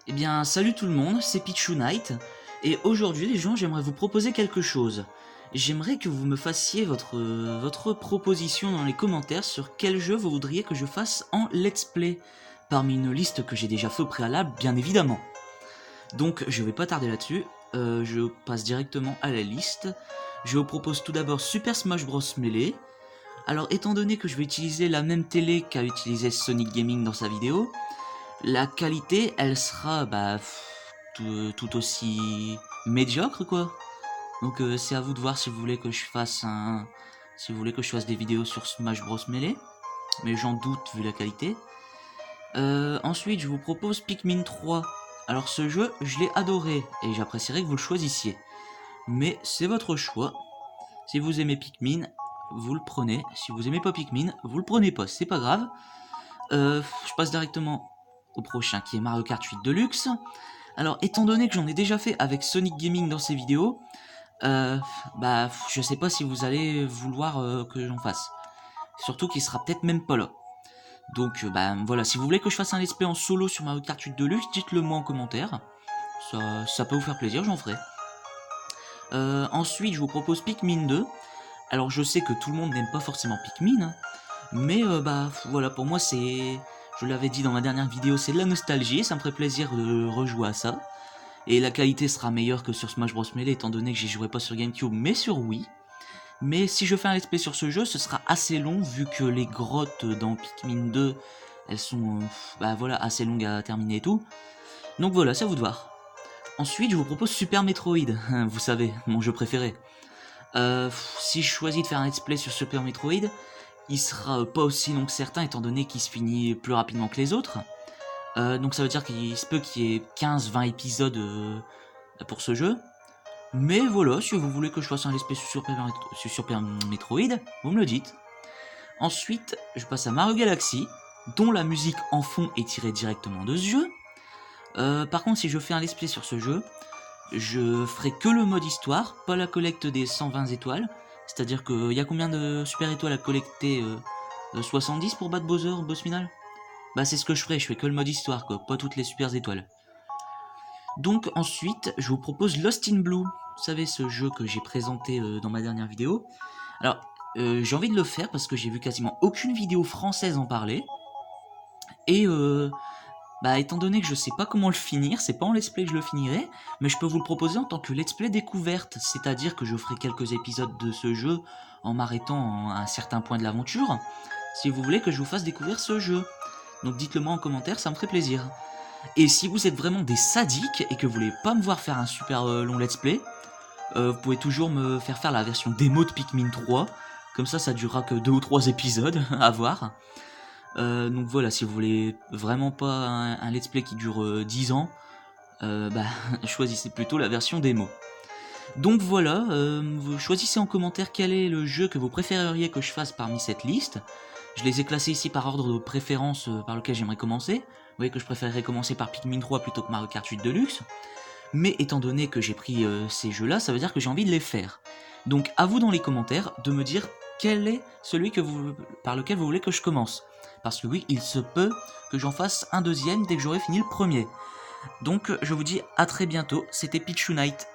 Eh bien, salut tout le monde, c'est Pichu Knight, et aujourd'hui les gens, j'aimerais vous proposer quelque chose. J'aimerais que vous me fassiez votre proposition dans les commentaires sur quel jeu vous voudriez que je fasse en let's play, parmi une liste que j'ai déjà fait au préalable, bien évidemment. Donc je vais pas tarder là-dessus, je passe directement à la liste. Je vous propose tout d'abord Super Smash Bros Melee. Alors étant donné que je vais utiliser la même télé qu'a utilisé Sonic Gaming dans sa vidéo, la qualité, elle sera tout aussi médiocre quoi. Donc c'est à vous de voir si vous voulez que je fasse des vidéos sur Smash Bros Melee, mais j'en doute vu la qualité. Ensuite, je vous propose Pikmin 3. Alors ce jeu, je l'ai adoré et j'apprécierais que vous le choisissiez. Mais c'est votre choix. Si vous aimez Pikmin, vous le prenez. Si vous aimez pas Pikmin, vous le prenez pas. C'est pas grave. Je passe directement au prochain qui est Mario Kart 8 Deluxe. Alors étant donné que j'en ai déjà fait avec Sonic Gaming dans ses vidéos, je sais pas si vous allez vouloir que j'en fasse. Surtout qu'il sera peut-être même pas là. Donc voilà, si vous voulez que je fasse un let's play en solo sur Mario Kart 8 Deluxe, dites-le moi en commentaire. Ça peut vous faire plaisir, j'en ferai. Ensuite, je vous propose Pikmin 2. Alors je sais que tout le monde n'aime pas forcément Pikmin, hein, mais voilà, pour moi c'est... Je l'avais dit dans ma dernière vidéo, c'est de la nostalgie, ça me ferait plaisir de rejouer à ça. Et la qualité sera meilleure que sur Smash Bros Melee étant donné que j'y jouerai pas sur GameCube mais sur Wii. Mais si je fais un let's play sur ce jeu, ce sera assez long vu que les grottes dans Pikmin 2, elles sont assez longues à terminer et tout. Donc voilà, c'est à vous de voir. Ensuite, je vous propose Super Metroid, vous savez, mon jeu préféré. Si je choisis de faire un let's play sur Super Metroid, il sera pas aussi long que certains étant donné qu'il se finit plus rapidement que les autres. Donc ça veut dire qu'il se peut qu'il y ait 15-20 épisodes pour ce jeu. Mais voilà, si vous voulez que je fasse un let's play sur Super Metroid, vous me le dites. Ensuite, je passe à Mario Galaxy, dont la musique en fond est tirée directement de ce jeu. Par contre, si je fais un let's play sur ce jeu, je ferai que le mode histoire, pas la collecte des 120 étoiles. C'est-à-dire qu'il y a combien de super étoiles à collecter 70 pour battre Bowser au boss final? Bah c'est ce que je ferai que le mode histoire quoi, pas toutes les super étoiles. Donc ensuite, je vous propose Lost in Blue. Vous savez, ce jeu que j'ai présenté dans ma dernière vidéo. Alors, j'ai envie de le faire parce que j'ai vu quasiment aucune vidéo française en parler. Et étant donné que je sais pas comment le finir, c'est pas en let's play que je le finirai, mais je peux vous le proposer en tant que let's play découverte, c'est-à-dire que je ferai quelques épisodes de ce jeu en m'arrêtant à un certain point de l'aventure, si vous voulez que je vous fasse découvrir ce jeu. Donc dites-le moi en commentaire, ça me ferait plaisir. Et si vous êtes vraiment des sadiques et que vous voulez pas me voir faire un super long let's play, vous pouvez toujours me faire la version démo de Pikmin 3, comme ça durera que 2 ou 3 épisodes, à voir. Donc voilà, si vous voulez vraiment pas un let's play qui dure 10 ans, choisissez plutôt la version démo. Donc voilà, vous choisissez en commentaire quel est le jeu que vous préféreriez que je fasse parmi cette liste. Je les ai classés ici par ordre de préférence par lequel j'aimerais commencer. Vous voyez que je préférerais commencer par Pikmin 3 plutôt que Mario Kart 8 Deluxe. Mais étant donné que j'ai pris ces jeux-là, ça veut dire que j'ai envie de les faire. Donc à vous dans les commentaires de me dire quel est celui par lequel vous voulez que je commence. Parce que oui, il se peut que j'en fasse un deuxième dès que j'aurai fini le premier. Donc je vous dis à très bientôt, c'était Pichu Knight.